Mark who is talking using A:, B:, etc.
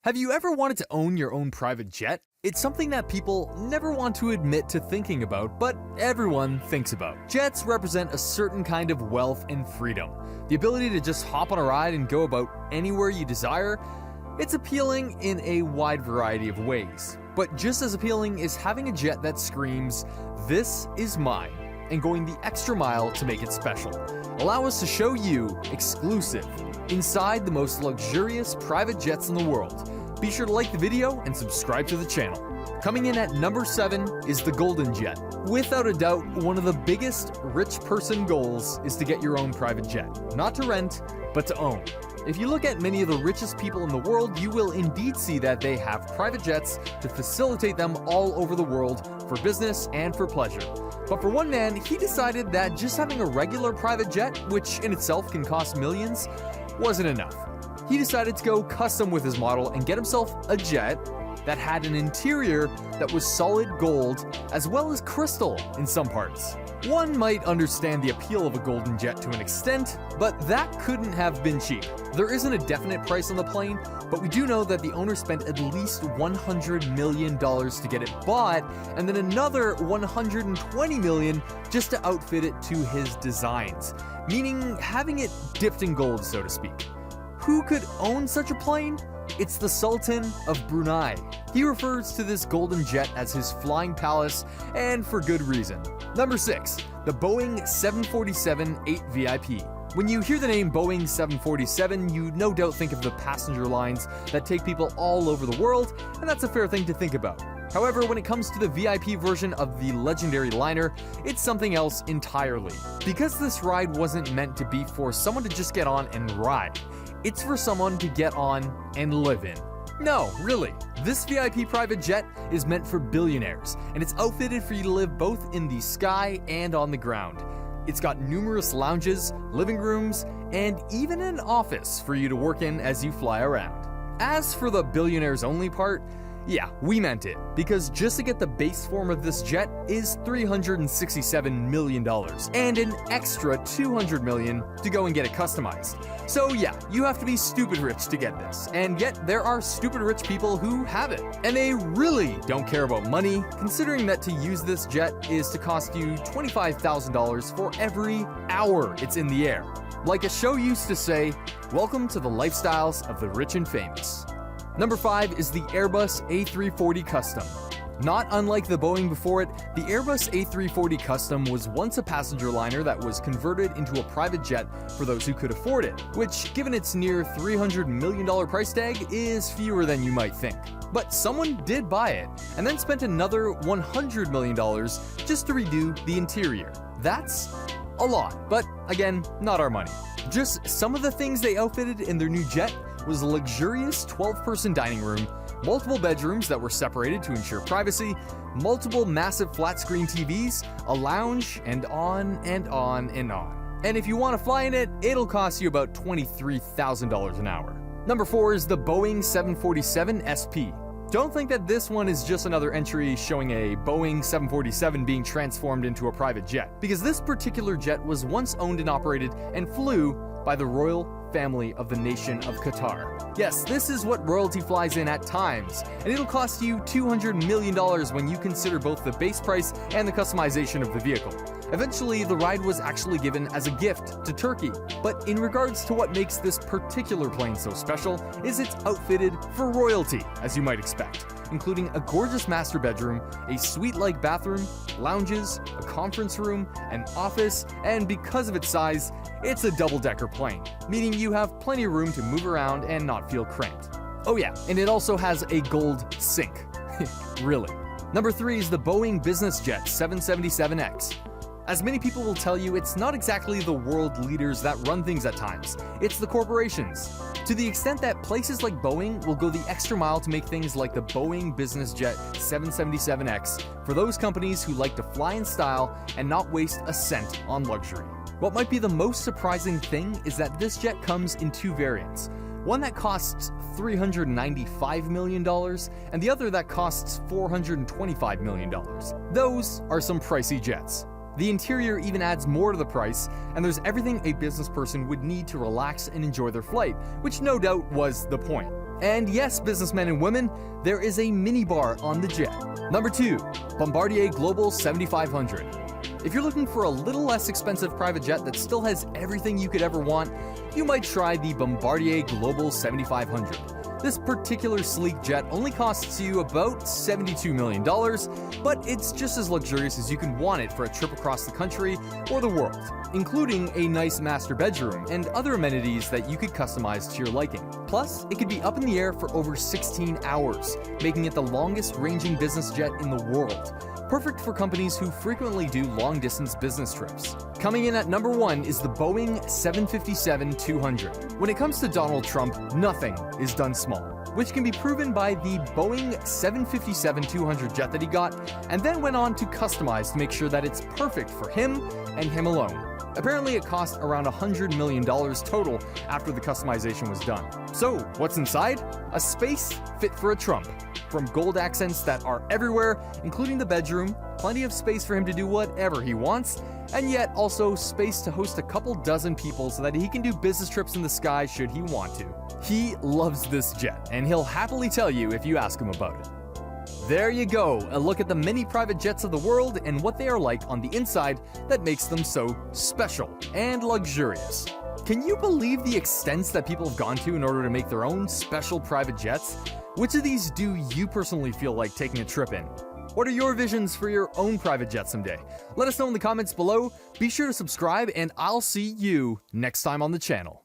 A: Have you ever wanted to own your own private jet? It's something that people never want to admit to thinking about, but everyone thinks about. Jets represent a certain kind of wealth and freedom. The ability to just hop on a ride and go about anywhere you desire. It's appealing in a wide variety of ways. But just as appealing is having a jet that screams, "This is mine," and going the extra mile to make it special. Allow us to show you, exclusive, inside the most luxurious private jets in the world. Be sure to like the video and subscribe to the channel. Coming in at number 7 is the Golden Jet. Without a doubt, one of the biggest rich person goals is to get your own private jet. Not to rent, but to own. If you look at many of the richest people in the world, you will indeed see that they have private jets to facilitate them all over the world for business and for pleasure. But for one man, he decided that just having a regular private jet, which in itself can cost millions, wasn't enough. He decided to go custom with his model and get himself a jet that had an interior that was solid gold as well as crystal in some parts. One might understand the appeal of a golden jet to an extent, but that couldn't have been cheap. There isn't a definite price on the plane, but we do know that the owner spent at least $100 million to get it bought, and then another $120 million just to outfit it to his designs, meaning having it dipped in gold, so to speak. Who could own such a plane? It's the Sultan of Brunei. He refers to this golden jet as his flying palace, and for good reason. Number 6, the Boeing 747-8 VIP. When you hear the name Boeing 747, you no doubt think of the passenger lines that take people all over the world, and that's a fair thing to think about. However, when it comes to the VIP version of the legendary liner, it's something else entirely. Because this ride wasn't meant to be for someone to just get on and ride. It's for someone to get on and live in. No, really. This VIP private jet is meant for billionaires, and it's outfitted for you to live both in the sky and on the ground. It's got numerous lounges, living rooms, and even an office for you to work in as you fly around. As for the billionaires only part, yeah, we meant it, because just to get the base form of this jet is $367 million, and an extra $200 million to go and get it customized. So yeah, you have to be stupid rich to get this, and yet there are stupid rich people who have it. And they really don't care about money, considering that to use this jet is to cost you $25,000 for every hour it's in the air. Like a show used to say, welcome to the lifestyles of the rich and famous. Number 5 is the Airbus A340 Custom. Not unlike the Boeing before it, the Airbus A340 Custom was once a passenger liner that was converted into a private jet for those who could afford it, which, given its near $300 million price tag, is fewer than you might think. But someone did buy it, and then spent another $100 million just to redo the interior. That's a lot, but again, not our money. Just some of the things they outfitted in their new jet was a luxurious 12-person dining room, multiple bedrooms that were separated to ensure privacy, multiple massive flat-screen TVs, a lounge, and on and on and on. And if you want to fly in it, it'll cost you about $23,000 an hour. Number 4 is the Boeing 747 SP. Don't think that this one is just another entry showing a Boeing 747 being transformed into a private jet, because this particular jet was once owned and operated and flew by the royal family of the nation of Qatar. Yes, this is what royalty flies in at times, and it'll cost you $200 million when you consider both the base price and the customization of the vehicle. Eventually, the ride was actually given as a gift to Turkey, but in regards to what makes this particular plane so special is it's outfitted for royalty, as you might expect, including a gorgeous master bedroom, a suite-like bathroom, lounges, a conference room, an office, and because of its size, it's a double-decker plane, meaning you have plenty of room to move around and not feel cramped. Oh yeah, and it also has a gold sink. Really. Number 3 is the Boeing Business Jet 777X. As many people will tell you, it's not exactly the world leaders that run things at times, it's the corporations. To the extent that places like Boeing will go the extra mile to make things like the Boeing Business Jet 777X for those companies who like to fly in style and not waste a cent on luxury. What might be the most surprising thing is that this jet comes in 2 variants. One that costs $395 million, and the other that costs $425 million. Those are some pricey jets. The interior even adds more to the price, and there's everything a business person would need to relax and enjoy their flight, which no doubt was the point. And yes, businessmen and women, there is a minibar on the jet. Number 2. Bombardier Global 7500. If you're looking for a little less expensive private jet that still has everything you could ever want, you might try the Bombardier Global 7500. This particular sleek jet only costs you about $72 million, but it's just as luxurious as you can want it for a trip across the country or the world, including a nice master bedroom and other amenities that you could customize to your liking. Plus, it could be up in the air for over 16 hours, making it the longest-ranging business jet in the world. Perfect for companies who frequently do long-distance business trips. Coming in at number 1 is the Boeing 757-200. When it comes to Donald Trump, nothing is done small, which can be proven by the Boeing 757-200 jet that he got, and then went on to customize to make sure that it's perfect for him and him alone. Apparently it cost around $100 million total after the customization was done. So, what's inside? A space fit for a Trump. From gold accents that are everywhere, including the bedroom, plenty of space for him to do whatever he wants, and yet also space to host a couple dozen people so that he can do business trips in the sky should he want to. He loves this jet, and he'll happily tell you if you ask him about it. There you go, a look at the many private jets of the world and what they are like on the inside that makes them so special and luxurious. Can you believe the extents that people have gone to in order to make their own special private jets? Which of these do you personally feel like taking a trip in? What are your visions for your own private jet someday? Let us know in the comments below. Be sure to subscribe, and I'll see you next time on the channel.